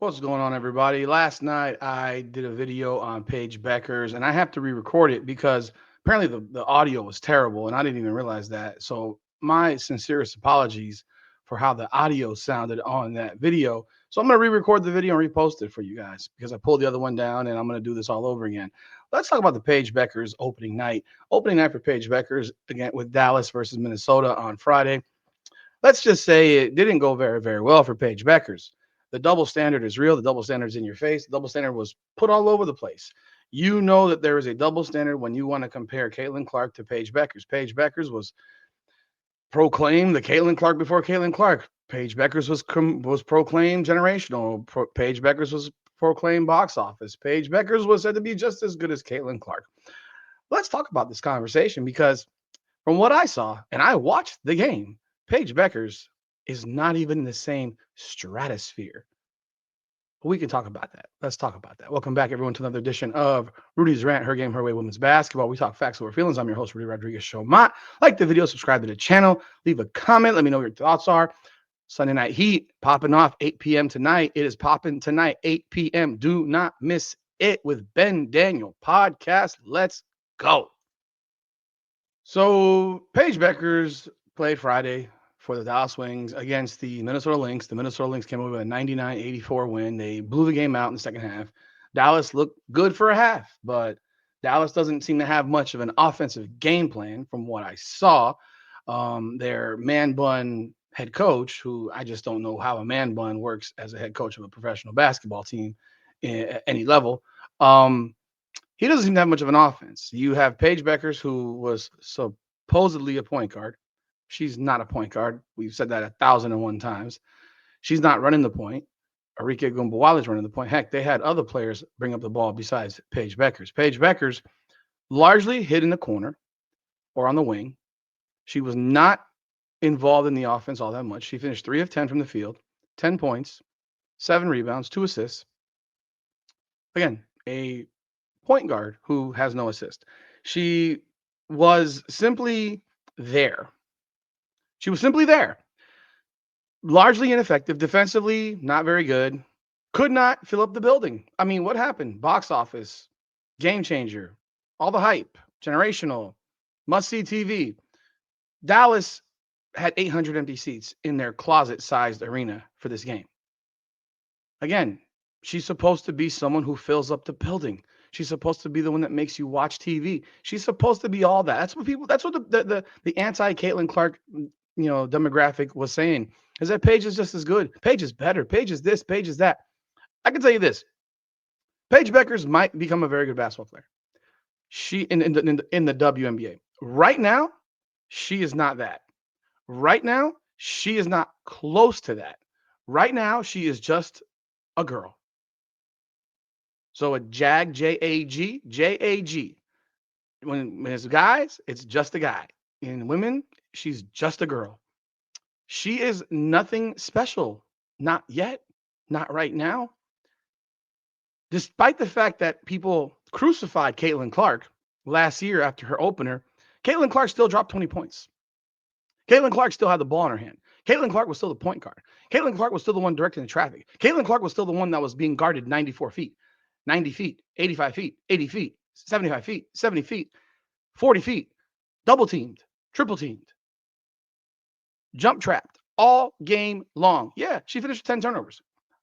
What's going on, everybody? Last night I did a video on Paige Bueckers, and I have to re-record it because apparently the audio was terrible, and I didn't even realize that. So my sincerest apologies for how the audio sounded on that video. So I'm gonna re-record the video and repost it for you guys because I pulled the other one down, and I'm gonna do this all over again. Let's talk about the Paige Bueckers opening night. Opening night for Paige Bueckers again with Dallas versus Minnesota on Friday. Let's just say it didn't go very, very well for Paige Bueckers. The double standard is real. The double standard is in your face. The double standard was put all over the place. You know that there is a double standard when you want to compare Caitlin Clark to Paige Bueckers. Paige Bueckers was proclaimed the Caitlin Clark before Caitlin Clark. Paige Bueckers was proclaimed generational. Paige Bueckers was proclaimed box office. Paige Bueckers was said to be just as good as Caitlin Clark. Let's talk about this conversation because from what I saw, and I watched the game, Paige Bueckers is not even in the same stratosphere. We can talk about that. Let's talk about that. Welcome back, everyone, to another edition of Rudy's Rant, Her Game, Her Way, Women's Basketball. We talk facts over feelings. I'm your host, Rudy Rodriguez Showmont. Like the video, subscribe to the channel, leave a comment, let me know what your thoughts are. Sunday Night Heat popping off 8 p.m. tonight. It is popping tonight, 8 p.m. Do not miss it with Ben Daniel podcast. Let's go. So Paige Bueckers played Friday for the Dallas Wings against the Minnesota Lynx. The Minnesota Lynx came over with a 99-84 win. They blew the game out in the second half. Dallas looked good for a half, but Dallas doesn't seem to have much of an offensive game plan from what I saw. Their man bun head coach, who I just don't know how a man bun works as a head coach of a professional basketball team at any level. He doesn't seem to have much of an offense. You have Paige Bueckers, who was supposedly a point guard. She's not a point guard. We've said that 1,001 times. She's not running the point. Arike Gumbawale is running the point. Heck, they had other players bring up the ball besides Paige Bueckers. Paige Bueckers largely hid in the corner or on the wing. She was not involved in the offense all that much. She finished 3 of 10 from the field, 10 points, 7 rebounds, 2 assists. Again, a point guard who has no assist. She was simply there. She was simply there. Largely ineffective. Defensively, not very good. Could not fill up the building. I mean, what happened? Box office, game changer, all the hype, generational, must see TV. Dallas had 800 empty seats in their closet sized arena for this game. Again, she's supposed to be someone who fills up the building. She's supposed to be the one that makes you watch TV. She's supposed to be all that. That's what people. That's what the anti Caitlin Clark, demographic was saying. Is that Paige is just as good? Paige is better. Paige is this. Paige is that. I can tell you this: Paige Bueckers might become a very good basketball player. She in the WNBA right now, she is not that. Right now, she is not close to that. Right now, she is just a girl. So a JAG, J-A-G, J-A-G. When it's guys, it's just a guy. In women, she's just a girl. She is nothing special. Not yet. Not right now. Despite the fact that people crucified Caitlin Clark last year after her opener, Caitlin Clark still dropped 20 points. Caitlin Clark still had the ball in her hand. Caitlin Clark was still the point guard. Caitlin Clark was still the one directing the traffic. Caitlin Clark was still the one that was being guarded 94 feet, 90 feet, 85 feet, 80 feet, 75 feet, 70 feet, 40 feet, double teamed, triple teamed, jump trapped all game long. Yeah, she finished with 10 turnovers.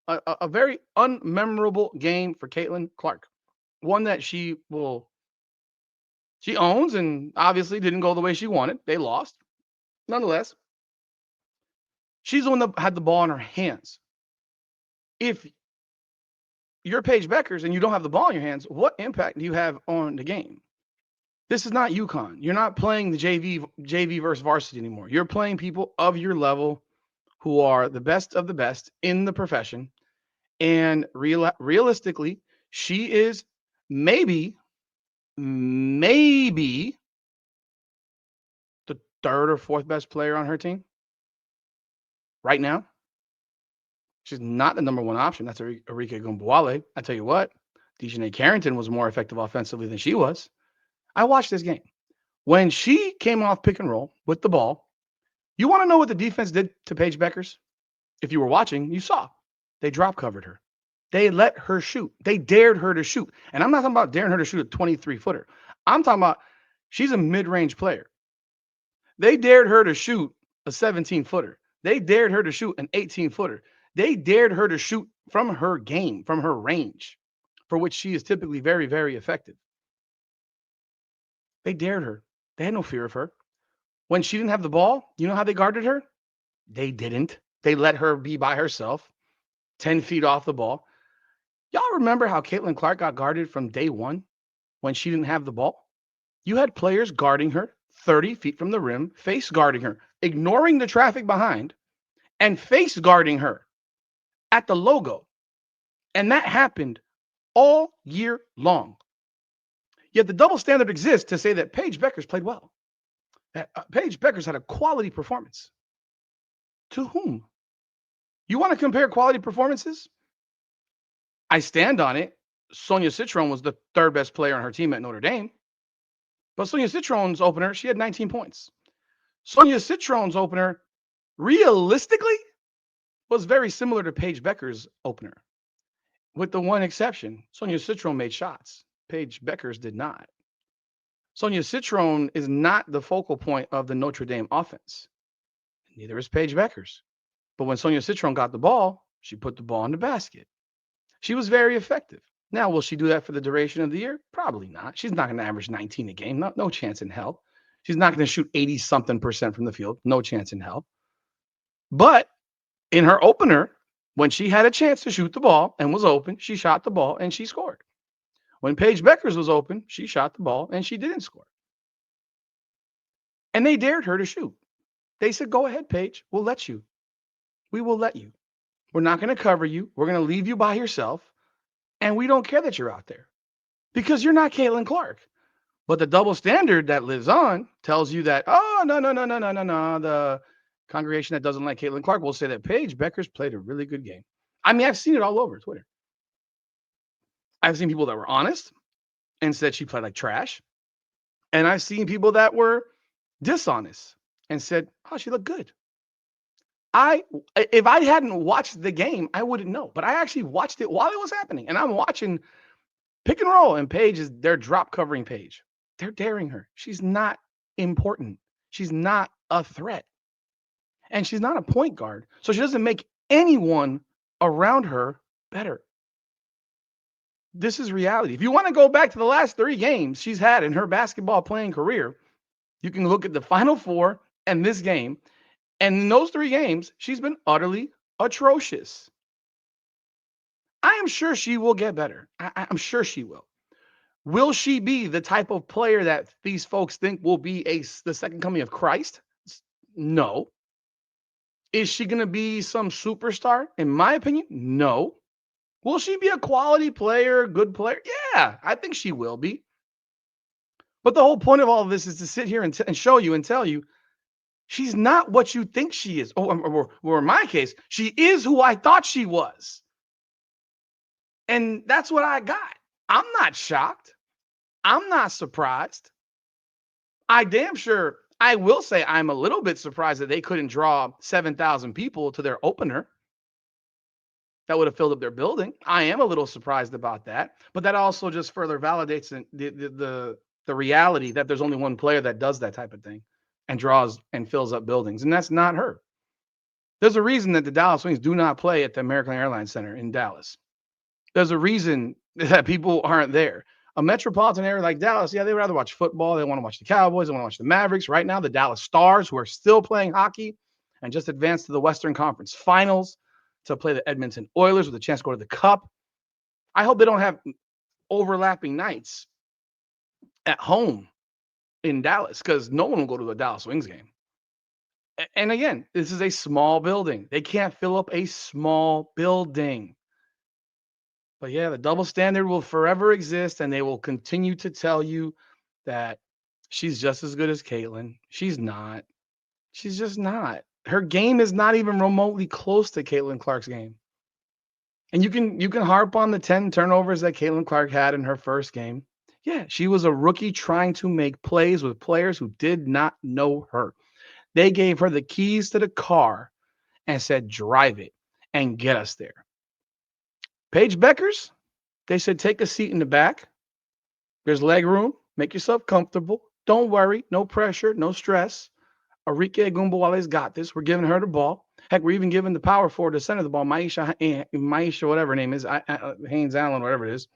A very unmemorable game for Caitlin Clark. One that she owns and obviously didn't go the way she wanted. They lost. Nonetheless, she's the one that had the ball in her hands. If you're Paige Bueckers and you don't have the ball in your hands, what impact do you have on the game? This is not UConn. You're not playing the JV versus varsity anymore. You're playing people of your level who are the best of the best in the profession. And realistically, she is maybe the third or fourth best player on her team right now. She's not the number one option. That's Arike Gumbawale. I tell you what, Dejanay Carrington was more effective offensively than she was. I watched this game. When she came off pick and roll with the ball, you want to know what the defense did to Paige Bueckers? If you were watching, you saw. They drop covered her. They let her shoot. They dared her to shoot. And I'm not talking about daring her to shoot a 23-footer. I'm talking about she's a mid-range player. They dared her to shoot a 17-footer. They dared her to shoot an 18-footer. They dared her to shoot from her game, from her range, for which she is typically very, very effective. They dared her. They had no fear of her. When she didn't have the ball, you know how they guarded her? They didn't. They let her be by herself, 10 feet off the ball. Y'all remember how Caitlin Clark got guarded from day one when she didn't have the ball? You had players guarding her 30 feet from the rim, face guarding her, ignoring the traffic behind, and face guarding her at the logo. And that happened all year long. Yet the double standard exists to say that Paige Bueckers played well. That Paige Bueckers had a quality performance. To whom? You want to compare quality performances? I stand on it. Sonia Citron was the third best player on her team at Notre Dame. But Sonia Citron's opener, she had 19 points. Sonia Citron's opener, realistically, was very similar to Paige Bueckers' opener, with the one exception. Sonia Citron made shots. Paige Bueckers did not. Sonia Citron is not the focal point of the Notre Dame offense. Neither is Paige Bueckers. But when Sonia Citron got the ball, she put the ball in the basket. She was very effective. Now, will she do that for the duration of the year? Probably not. She's not going to average 19 a game. No chance in hell. She's not going to shoot 80-something% from the field. No chance in hell. But in her opener, when she had a chance to shoot the ball and was open, she shot the ball and she scored. When Paige Bueckers was open, she shot the ball and she didn't score. And they dared her to shoot. They said, go ahead, Paige. We'll let you. We will let you. We're not going to cover you. We're going to leave you by yourself. And we don't care that you're out there because you're not Caitlin Clark. But the double standard that lives on tells you that, oh, no. The congregation that doesn't like Caitlin Clark will say that Paige Bueckers played a really good game. I mean, I've seen it all over Twitter. I've seen people that were honest and said she played like trash. And I've seen people that were dishonest and said, oh, she looked good. If I hadn't watched the game, I wouldn't know. But I actually watched it while it was happening. And I'm watching pick and roll, and Paige is their drop covering Paige. They're daring her. She's not important. She's not a threat. And she's not a point guard. So she doesn't make anyone around her better. This is reality. If you want to go back to the last 3 games she's had in her basketball playing career, you can look at the Final Four and this game. And in those 3 games, she's been utterly atrocious. I am sure she will get better. I'm sure she will. Will she be the type of player that these folks think will be the second coming of Christ? No. Is she going to be some superstar? In my opinion, no. Will she be a quality player, good player? Yeah, I think she will be. But the whole point of all of this is to sit here and show you and tell you she's not what you think she is. Or in my case, she is who I thought she was. And that's what I got. I'm not shocked. I'm not surprised. I will say I'm a little bit surprised that they couldn't draw 7,000 people to their opener. That would have filled up their building. I am a little surprised about that. But that also just further validates the reality that there's only one player that does that type of thing and draws and fills up buildings. And that's not her. There's a reason that the Dallas Wings do not play at the American Airlines Center in Dallas. There's a reason that people aren't there. A metropolitan area like Dallas, yeah, they would rather watch football. They want to watch the Cowboys. They want to watch the Mavericks. Right now, the Dallas Stars, who are still playing hockey and just advanced to the Western Conference Finals to play the Edmonton Oilers with a chance to go to the Cup. I hope they don't have overlapping nights at home in Dallas because no one will go to a Dallas Wings game. And again, this is a small building. They can't fill up a small building. But yeah, the double standard will forever exist, and they will continue to tell you that she's just as good as Caitlin. She's not. She's just not. Her game is not even remotely close to Caitlin Clark's game. And you can harp on the 10 turnovers that Caitlin Clark had in her first game. Yeah, she was a rookie trying to make plays with players who did not know her. They gave her the keys to the car and said, drive it and get us there. Paige Bueckers, they said take a seat in the back. There's leg room. Make yourself comfortable. Don't worry. No pressure. No stress. Arike Gumbawale's got this. We're giving her the ball. Heck, we're even giving the power forward to center the ball, Maisha, whatever her name is, Haynes Allen, whatever it is.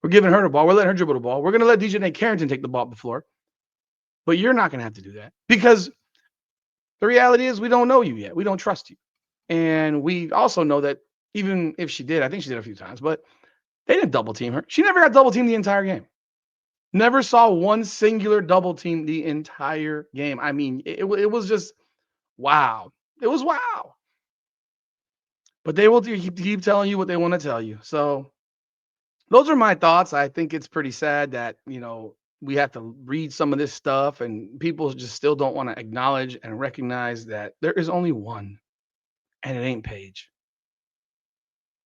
We're giving her the ball. We're letting her dribble the ball. We're going to let DJ Nate Carrington take the ball up the floor. But you're not going to have to do that because the reality is we don't know you yet. We don't trust you. And we also know that even if she did, I think she did a few times, but they didn't double team her. She never got double teamed the entire game. Never saw one singular double team the entire game. I mean, it was just wow. It was wow. But they will keep telling you what they want to tell you. So those are my thoughts. I think it's pretty sad that, we have to read some of this stuff and people just still don't want to acknowledge and recognize that there is only one and it ain't Paige.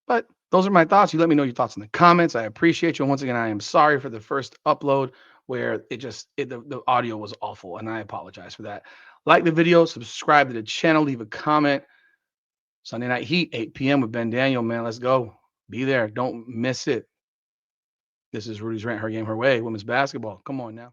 But those are my thoughts. You let me know your thoughts in the comments. I appreciate you. And once again, I am sorry for the first upload where the audio was awful, and I apologize for that. Like the video, subscribe to the channel, leave a comment. Sunday Night Heat, 8 p.m. with Ben Daniel, man. Let's go. Be there. Don't miss it. This is Rudy's Rant, Her Game, Her Way, women's basketball. Come on now.